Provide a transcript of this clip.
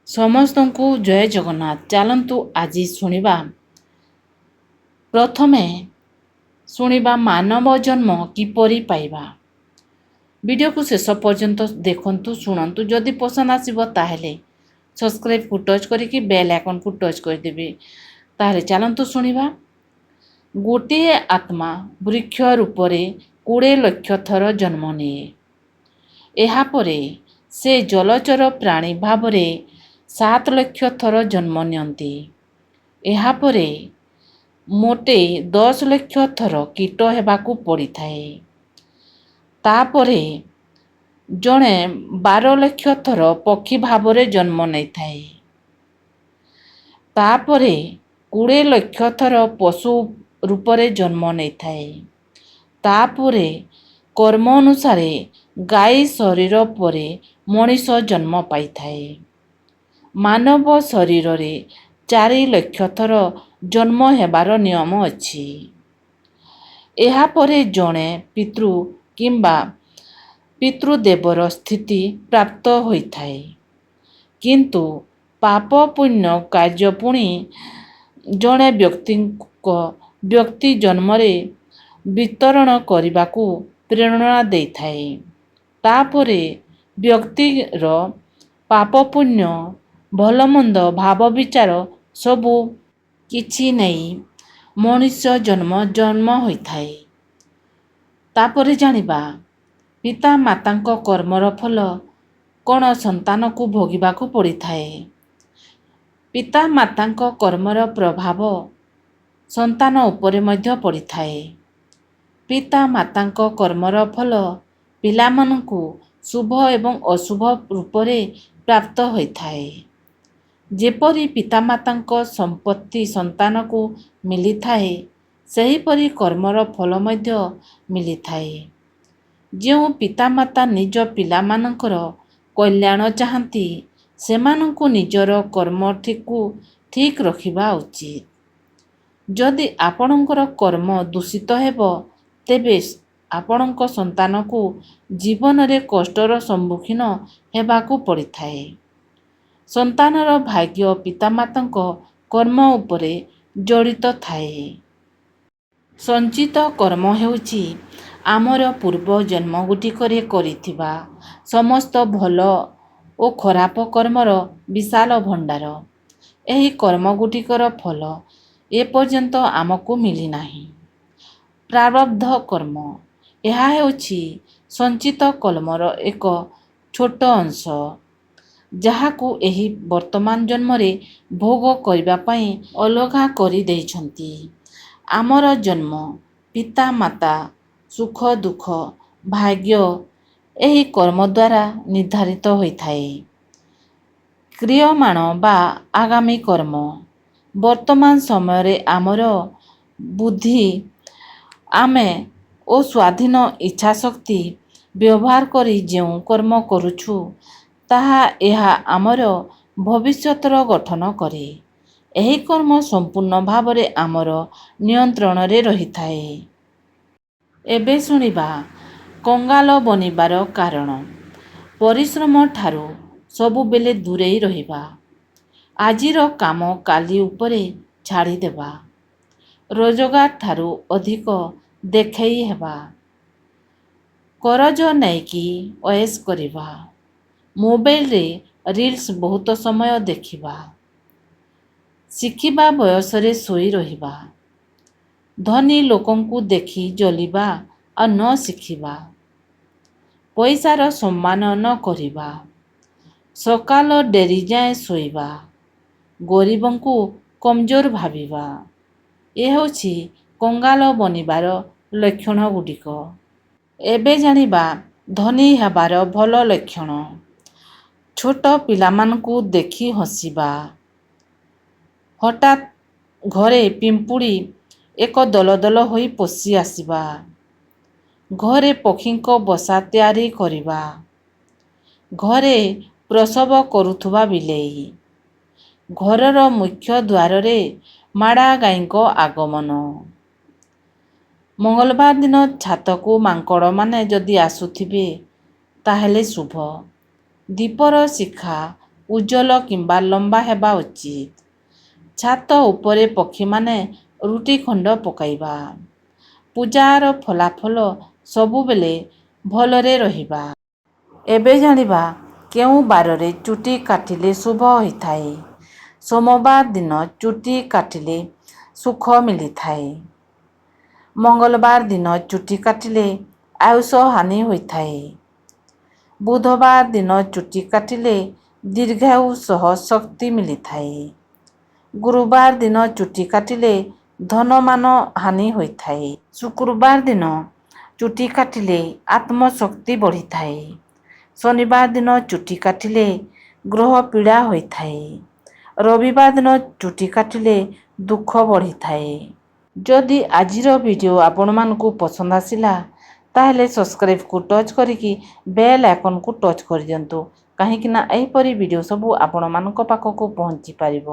ସମସ୍ତଙ୍କୁ ଜୟ ଜଗନ୍ନାଥ। ଚାଲନ୍ତୁ ଆଜି ଶୁଣିବା। ପ୍ରଥମେ ଶୁଣିବା ମାନବ ଜନ୍ମ କିପରି ପାଇବା। ଭିଡ଼ିଓକୁ ଶେଷ ପର୍ଯ୍ୟନ୍ତ ଦେଖନ୍ତୁ, ଶୁଣନ୍ତୁ। ଯଦି ପସନ୍ଦ ଆସିବ ତାହେଲେ ସବସ୍କ୍ରାଇବ୍କୁ ଟଚ୍ କରିକି ବେଲ୍ ଆଇକନ୍କୁ ଟଚ୍ କରିଦେବେ। ତାହେଲେ ଚାଲନ୍ତୁ ଶୁଣିବା। ଗୋଟିଏ ଆତ୍ମା ବୃକ୍ଷ ରୂପରେ 20 ଲକ୍ଷ ଥର ଜନ୍ମ ନିଏ। ଏହାପରେ ସେ ଜଳଚର ପ୍ରାଣୀ ଭାବରେ 7 ଲକ୍ଷ ଥର ଜନ୍ମ ନିଅନ୍ତି। ଏହାପରେ ମୋଟେ 10 ଲକ୍ଷ ଥର କୀଟ ହେବାକୁ ପଡ଼ିଥାଏ। ତାପରେ ଜଣେ 12 ଲକ୍ଷ ଥର ପକ୍ଷୀ ଭାବରେ ଜନ୍ମ ନେଇଥାଏ। ତାପରେ 20 ଲକ୍ଷ ଥର ପଶୁ ରୂପରେ ଜନ୍ମ ନେଇଥାଏ। ତାପରେ କର୍ମ ଅନୁସାରେ ଗାଈ ଶରୀର ପରେ ମଣିଷ ଜନ୍ମ ପାଇଥାଏ। ମାନବ ଶରୀରରେ 4 ଲକ୍ଷ ଥର ଜନ୍ମ ହେବାର ନିୟମ ଅଛି। ଏହାପରେ ଜଣେ ପିତୃ କିମ୍ବା ପିତୃଦେବର ସ୍ଥିତି ପ୍ରାପ୍ତ ହୋଇଥାଏ। କିନ୍ତୁ ପାପ ପୁଣ୍ୟ କାର୍ଯ୍ୟ ପୁଣି ଜଣେ ବ୍ୟକ୍ତି ଜନ୍ମରେ ବିତରଣ କରିବାକୁ ପ୍ରେରଣା ଦେଇଥାଏ। ତାପରେ ବ୍ୟକ୍ତିର ପାପ ପୁଣ୍ୟ ଭଲମନ୍ଦ ଭାବ ବିଚାର ସବୁ କିଛି ନେଇ ମଣିଷ ଜନ୍ମ ହୋଇଥାଏ। ତାପରେ ଜାଣିବା ପିତା ମାତାଙ୍କ କର୍ମର ଫଳ କ'ଣ ସନ୍ତାନକୁ ଭୋଗିବାକୁ ପଡ଼ିଥାଏ। ପିତା ମାତାଙ୍କ କର୍ମର ପ୍ରଭାବ ସନ୍ତାନ ଉପରେ ମଧ୍ୟ ପଡ଼ିଥାଏ। ପିତା ମାତାଙ୍କ କର୍ମର ଫଳ ପିଲାମାନଙ୍କୁ ଶୁଭ ଏବଂ ଅଶୁଭ ରୂପରେ ପ୍ରାପ୍ତ ହୋଇଥାଏ। ଯେପରି ପିତାମାତାଙ୍କ ସମ୍ପତ୍ତି ସନ୍ତାନକୁ ମିଳିଥାଏ, ସେହିପରି କର୍ମର ଫଳ ମଧ୍ୟ ମିଳିଥାଏ। ଯେଉଁ ପିତାମାତା ନିଜ ପିଲାମାନଙ୍କର କଲ୍ୟାଣ ଚାହାନ୍ତି, ସେମାନଙ୍କୁ ନିଜର କର୍ମକୁ ଠିକ୍ ରଖିବା ଉଚିତ। ଯଦି ଆପଣଙ୍କର କର୍ମ ଦୂଷିତ ହେବ, ତେବେ ଆପଣଙ୍କ ସନ୍ତାନକୁ ଜୀବନରେ କଷ୍ଟର ସମ୍ମୁଖୀନ ହେବାକୁ ପଡ଼ିଥାଏ। ସନ୍ତାନର ଭାଗ୍ୟ ପିତାମାତାଙ୍କ କର୍ମ ଉପରେ ଜଡ଼ିତ ଥାଏ। ସଞ୍ଚିତ କର୍ମ ହେଉଛି ଆମର ପୂର୍ବ ଜନ୍ମଗୁଡ଼ିକରେ କରିଥିବା ସମସ୍ତ ଭଲ ଓ ଖରାପ କର୍ମର ବିଶାଳ ଭଣ୍ଡାର। ଏହି କର୍ମଗୁଡ଼ିକର ଫଳ ଏପର୍ଯ୍ୟନ୍ତ ଆମକୁ ମିଳିନାହିଁ। ପ୍ରାରବ୍ଧ କର୍ମ। ଏହା ହେଉଛି ସଞ୍ଚିତ କର୍ମର ଏକ ଛୋଟ ଅଂଶ, ଯାହାକୁ ଏହି ବର୍ତ୍ତମାନ ଜନ୍ମରେ ଭୋଗ କରିବା ପାଇଁ ଅଲଗା କରି ଦେଇଛନ୍ତି। ଆମର ଜନ୍ମ, ପିତା ମାତା, ସୁଖ ଦୁଃଖ, ଭାଗ୍ୟ ଏହି କର୍ମ ଦ୍ୱାରା ନିର୍ଦ୍ଧାରିତ ହୋଇଥାଏ। କ୍ରିୟମାଣ ବା ଆଗାମୀ କର୍ମ। ବର୍ତ୍ତମାନ ସମୟରେ ଆମର ବୁଦ୍ଧି ଆମେ ଓ ସ୍ୱାଧୀନ ଇଚ୍ଛାଶକ୍ତି ବ୍ୟବହାର କରି ଯେଉଁ କର୍ମ କରୁଛୁ, ଏହା ଆମର ଭବିଷ୍ୟତର ଗଠନ କରେ। ଏହି କର୍ମ ସମ୍ପୂର୍ଣ୍ଣ ଭାବରେ ଆମର ନିୟନ୍ତ୍ରଣରେ ରହିଥାଏ। ଏବେ ଶୁଣିବା କଙ୍ଗାଲ ବନିବାର କାରଣ। ପରିଶ୍ରମ ଠାରୁ ସବୁବେଳେ ଦୂରେଇ ରହିବା। ଆଜିର କାମ କାଲି ଉପରେ ଛାଡ଼ିଦେବା। ରୋଜଗାର ଠାରୁ ଅଧିକ ଦେଖେଇ ହେବା। କରଜ ନେଇକି ଅୟେଶ କରିବା। ମୋବାଇଲରେ ରିଲ୍ସ ବହୁତ ସମୟ ଦେଖିବା। ଶିଖିବା ବୟସରେ ଶୋଇ ରହିବା। ଧନୀ ଲୋକଙ୍କୁ ଦେଖି ଜଳିବା ଆଉ ନ ଶିଖିବା। ପଇସାର ସମ୍ମାନ ନ କରିବା। ସକାଳ ଡେରି ଯାଏଁ ଶୋଇବା। ଗରିବଙ୍କୁ କମଜୋର ଭାବିବା। ଏ ହେଉଛି କଙ୍ଗାଲ ବନିବାର ଲକ୍ଷଣ ଗୁଡ଼ିକ। ଏବେ ଜାଣିବା ଧନୀ ହେବାର ଭଲ ଲକ୍ଷଣ। ଛୋଟ ପିଲାମାନଙ୍କୁ ଦେଖି ହସିବା। ହଠାତ୍ ଘରେ ପିମ୍ପୁଡ଼ି ଏକ ଦଳ ଦଳ ହୋଇ ପଶି ଆସିବା। ଘରେ ପକ୍ଷୀଙ୍କ ବସା ତିଆରି କରିବା। ଘରେ ପ୍ରସବ କରୁଥିବା ବିଲେଇ। ଘରର ମୁଖ୍ୟ ଦ୍ୱାରରେ ମାଡ଼ା ଗାଈଙ୍କ ଆଗମନ। ମଙ୍ଗଳବାର ଦିନ ଛାତକୁ ମାଙ୍କଡ଼ମାନେ ଯଦି ଆସୁଥିବେ, ତାହେଲେ ଶୁଭ। ଦୀପର ଶିଖା ଉଜ୍ଜଳ କିମ୍ବା ଲମ୍ବା ହେବା ଉଚିତ। ଛାତ ଉପରେ ପକ୍ଷୀମାନେ ରୁଟି ଖଣ୍ଡ ପକାଇବା। ପୂଜାର ଫଳାଫଳ ସବୁବେଳେ ଭଲରେ ରହିବା। ଏବେ ଜାଣିବା କେଉଁ ବାରରେ ଚୁଟି କାଟିଲେ ଶୁଭ ହୋଇଥାଏ। ସୋମବାର ଦିନ ଚୁଟି କାଟିଲେ ସୁଖ ମିଳିଥାଏ। ମଙ୍ଗଳବାର ଦିନ ଚୁଟି କାଟିଲେ ଆୟୁଷ ହାନି ହୋଇଥାଏ। ବୁଧବାର ଦିନ ଚୁଟି କାଟିଲେ ଦୀର୍ଘାୟୁ ସହ ଶକ୍ତି ମିଳିଥାଏ। ଗୁରୁବାର ଦିନ ଚୁଟି କାଟିଲେ ଧନମାନ ହାନି ହୋଇଥାଏ। ଶୁକ୍ରବାର ଦିନ ଚୁଟି କାଟିଲେ ଆତ୍ମଶକ୍ତି ବଢ଼ିଥାଏ। ଶନିବାର ଦିନ ଚୁଟି କାଟିଲେ ଗ୍ରହ ପୀଡ଼ା ହୋଇଥାଏ। ରବିବାର ଦିନ ଚୁଟି କାଟିଲେ ଦୁଃଖ ବଢ଼ିଥାଏ। ଯଦି ଆଜିର ଭିଡ଼ିଓ ଆପଣମାନଙ୍କୁ ପସନ୍ଦ ଆସିଲା ତାହେଲେ ସବସ୍କ୍ରାଇବ୍କୁ ଟଚ୍ କରିକି ବେଲ୍ ଆଇକନ୍କୁ ଟଚ୍ କରିଦିଅନ୍ତୁ, କାହିଁକିନା ଏହିପରି ଭିଡ଼ିଓ ସବୁ ଆପଣମାନଙ୍କ ପାଖକୁ ପହଞ୍ଚି ପାରିବ।